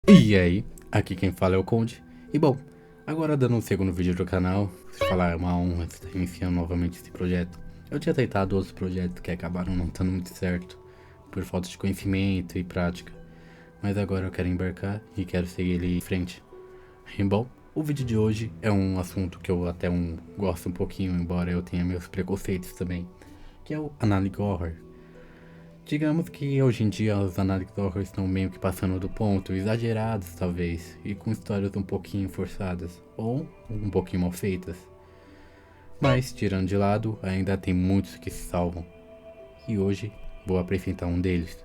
E aí, aqui quem fala é o Conde. E bom, agora dando um segundo vídeo do canal, se falar é uma honra estar iniciando novamente esse projeto. Eu tinha tentado outros projetos que acabaram não dando muito certo, por falta de conhecimento e prática. Mas agora eu quero embarcar e quero seguir ele em frente. E bom, o vídeo de hoje é um assunto que eu até gosto um pouquinho, embora eu tenha meus preconceitos também, que é o Analog Horror. Digamos que hoje em dia os análises horror estão meio que passando do ponto, exagerados talvez, e com histórias um pouquinho forçadas, ou um pouquinho mal feitas. Mas, tirando de lado, ainda tem muitos que se salvam. E hoje vou apresentar um deles,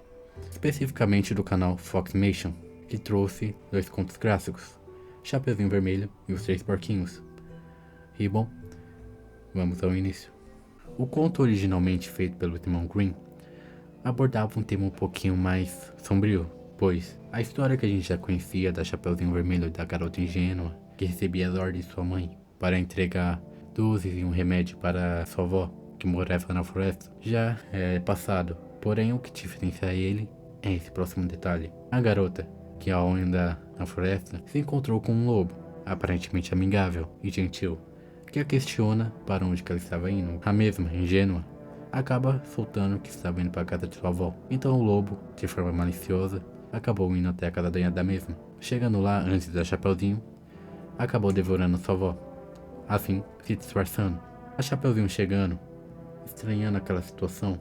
especificamente do canal Foxmation, que trouxe dois contos clássicos, Chapeuzinho Vermelho e Os Três Porquinhos. E bom, vamos ao início. O conto originalmente feito pelo Timon Green abordava um tema um pouquinho mais sombrio, pois a história que a gente já conhecia da Chapeuzinho Vermelho e da garota ingênua que recebia as ordens de sua mãe para entregar doces e um remédio para sua avó, que morava na floresta, já é passado. Porém, o que diferencia ele é esse próximo detalhe. A garota, que ao andar na floresta, se encontrou com um lobo, aparentemente amigável e gentil, que a questiona para onde que ela estava indo. A mesma, ingênua, acaba soltando que estava indo para a casa de sua avó. Então o lobo, de forma maliciosa, acabou indo até a casa da mesma. Chegando lá antes da Chapeuzinho, acabou devorando sua avó, assim se disfarçando. A Chapeuzinho chegando, estranhando aquela situação,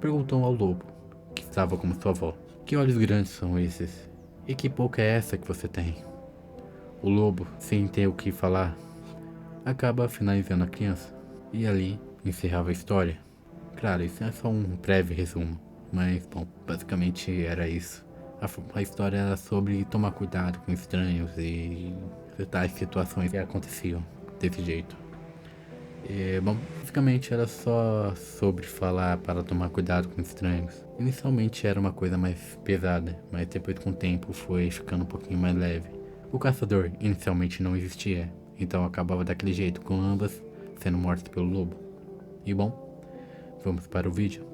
perguntou ao lobo, que estava como sua avó: que olhos grandes são esses? E que boca é essa que você tem? O lobo, sem ter o que falar, acaba finalizando a criança. E ali encerrava a história. Claro, isso é só um breve resumo, mas bom, basicamente era isso. A história era sobre tomar cuidado com estranhos e tais situações que aconteciam desse jeito. E, bom, basicamente era só sobre falar para tomar cuidado com estranhos. Inicialmente era uma coisa mais pesada, mas depois com o tempo foi ficando um pouquinho mais leve. O caçador inicialmente não existia, então acabava daquele jeito, com ambas sendo mortas pelo lobo. E bom, vamos para o vídeo.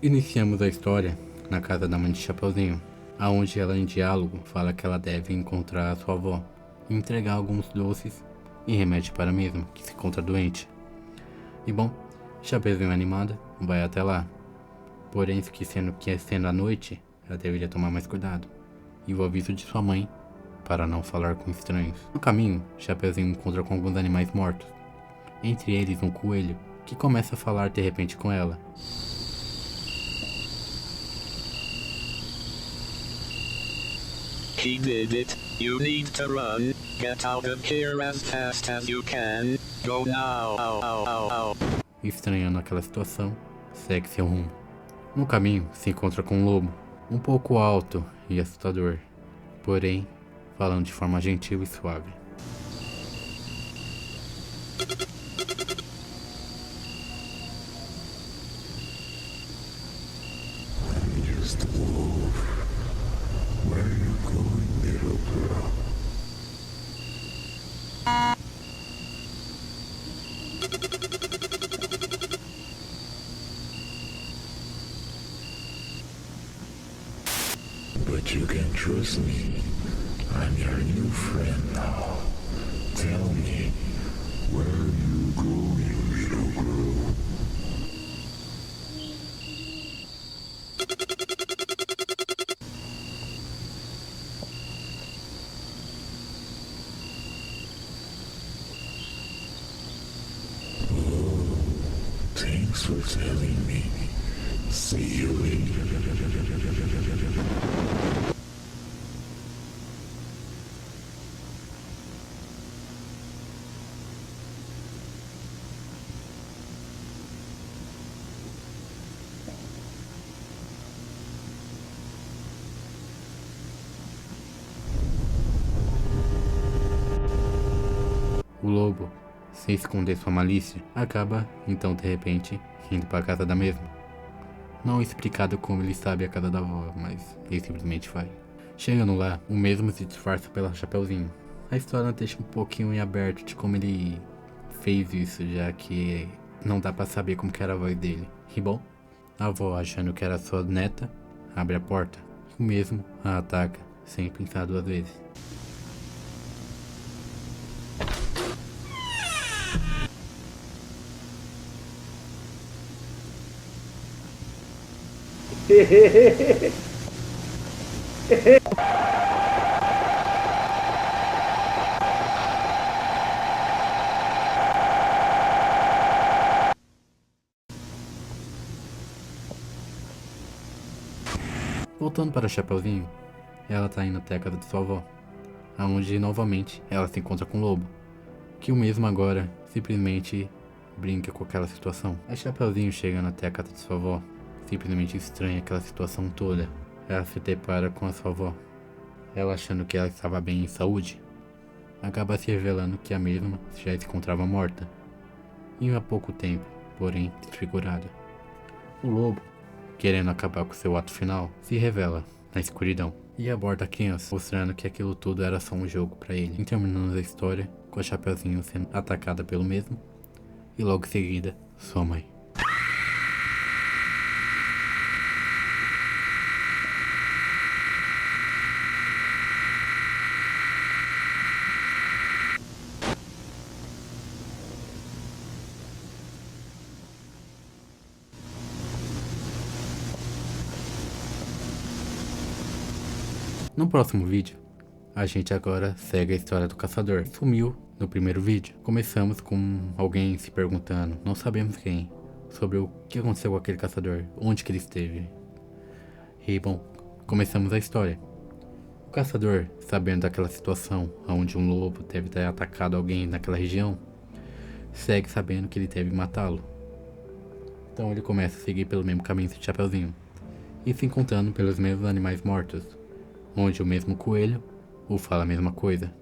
Iniciamos a história na casa da mãe de Chapeuzinho, aonde ela em diálogo fala que ela deve encontrar a sua avó e entregar alguns doces e remédio para a mesma, que se encontra doente. E bom, Chapeuzinho animada vai até lá, porém esquecendo que sendo a noite, ela deveria tomar mais cuidado, e o aviso de sua mãe para não falar com estranhos. No caminho, Chapeuzinho encontra com alguns animais mortos, entre eles um coelho, que começa a falar de repente com ela. He did it. You need to run. Get out of here as fast as you can. Go now. Estranhando aquela situação, segue seu rumo. No caminho, se encontra com um lobo, um pouco alto e assustador, porém, falando de forma gentil e suave. Just wolf. Where are you going, little girl? But you can trust me. I'm your new friend now. Tell me, where are you going, little girl? Thanks for telling me. See you later. O lobo, sem esconder sua malícia, acaba, então de repente, indo para a casa da mesma. Não é explicado como ele sabe a casa da avó, mas ele simplesmente vai. Chegando lá, o mesmo se disfarça pela Chapeuzinho. A história deixa um pouquinho em aberto de como ele fez isso, já que não dá pra saber como que era a voz dele. E bom, a avó, achando que era sua neta, abre a porta. O mesmo a ataca sem pensar duas vezes. Voltando para Chapeuzinho, ela tá indo até a casa de sua avó, aonde novamente ela se encontra com o lobo, que o mesmo agora simplesmente brinca com aquela situação. A Chapeuzinho chegando até a casa de sua avó, simplesmente estranha aquela situação toda. Ela se depara com a sua avó, ela achando que ela estava bem em saúde, acaba se revelando que a mesma já se encontrava morta, e há pouco tempo, porém desfigurada. O lobo, querendo acabar com seu ato final, se revela na escuridão e aborda a criança, mostrando que aquilo tudo era só um jogo para ele. E terminando a história com a Chapeuzinho sendo atacada pelo mesmo e logo em seguida sua mãe. No próximo vídeo, a gente agora segue a história do caçador. Sumiu no primeiro vídeo. Começamos com alguém se perguntando, não sabemos quem, sobre o que aconteceu com aquele caçador, onde que ele esteve. E bom, começamos a história. O caçador, sabendo daquela situação, onde um lobo deve ter atacado alguém naquela região, segue sabendo que ele deve matá-lo. Então ele começa a seguir pelo mesmo caminho de Chapeuzinho, e se encontrando pelos mesmos animais mortos, onde o mesmo coelho o fala a mesma coisa.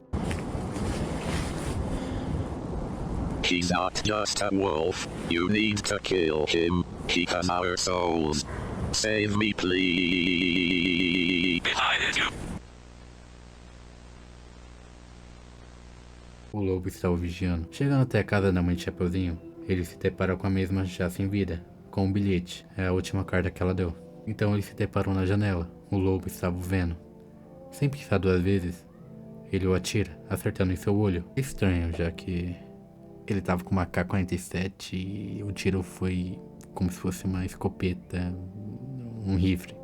He's not just a wolf, you need to kill him, he has our souls. Save me please. O lobo estava vigiando. Chegando até a casa da mãe de Chapeuzinho, ele se depara com a mesma já sem vida, com um bilhete, é a última carta que ela deu. Então ele se deparou na janela, o lobo estava o vendo. Sem pensar duas vezes, ele o atira, acertando em seu olho. É estranho, já que ele tava com uma K-47 e o tiro foi como se fosse uma escopeta, um rifle.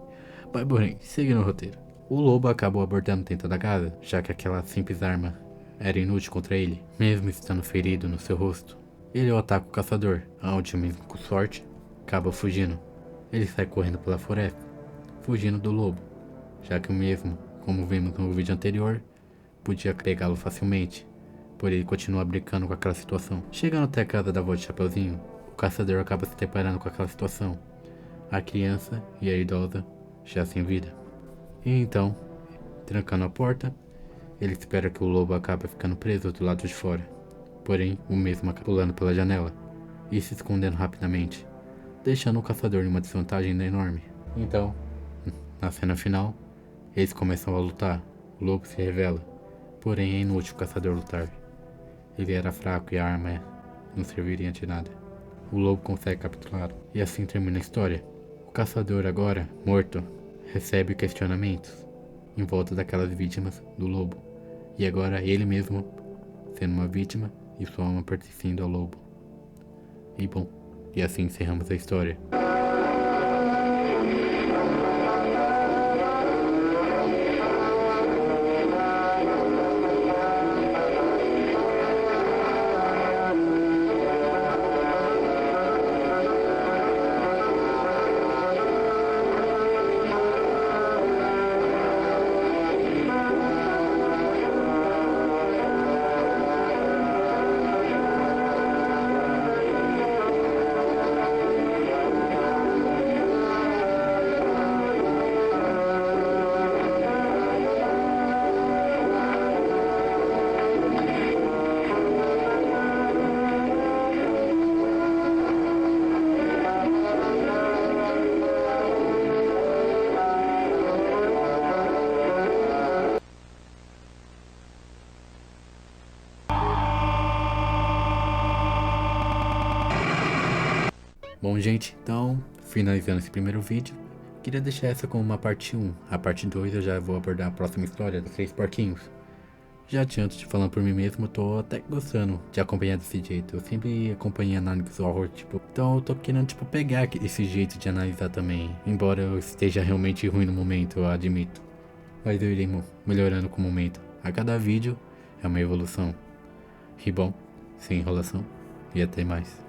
Mas porém, seguindo o roteiro. O lobo acabou abortando dentro da casa, já que aquela simples arma era inútil contra ele, mesmo estando ferido no seu rosto. Ele ataca o caçador, onde mesmo com sorte, acaba fugindo. Ele sai correndo pela floresta, fugindo do lobo, já que o mesmo, como vimos no vídeo anterior, podia pegá-lo facilmente, por ele continuar brincando com aquela situação. Chegando até a casa da avó de Chapeuzinho, o caçador acaba se deparando com aquela situação, a criança e a idosa já sem vida. E então, trancando a porta, ele espera que o lobo acabe ficando preso do lado de fora, porém o mesmo acaba pulando pela janela e se escondendo rapidamente, deixando o caçador em uma desvantagem enorme. Então, na cena final, eles começam a lutar, o lobo se revela, porém é inútil o caçador lutar. Ele era fraco e a arma não serviria de nada. O lobo consegue capturá-lo, e assim termina a história. O caçador agora, morto, recebe questionamentos em volta daquelas vítimas do lobo, e agora ele mesmo sendo uma vítima e sua alma pertencendo ao lobo. E bom, e assim encerramos a história. Bom, gente, então, finalizando esse primeiro vídeo, Queria deixar essa como uma parte 1. A parte 2 eu já vou abordar a próxima história dos 3 porquinhos. Já adianto te falando por mim mesmo, eu tô até gostando de acompanhar desse jeito. Eu sempre acompanhei análise horror, tipo, então eu tô querendo, tipo, pegar esse jeito de analisar também. Embora eu esteja realmente ruim no momento, eu admito. Mas eu irei melhorando com o momento. A cada vídeo é uma evolução. E bom, sem enrolação, e até mais.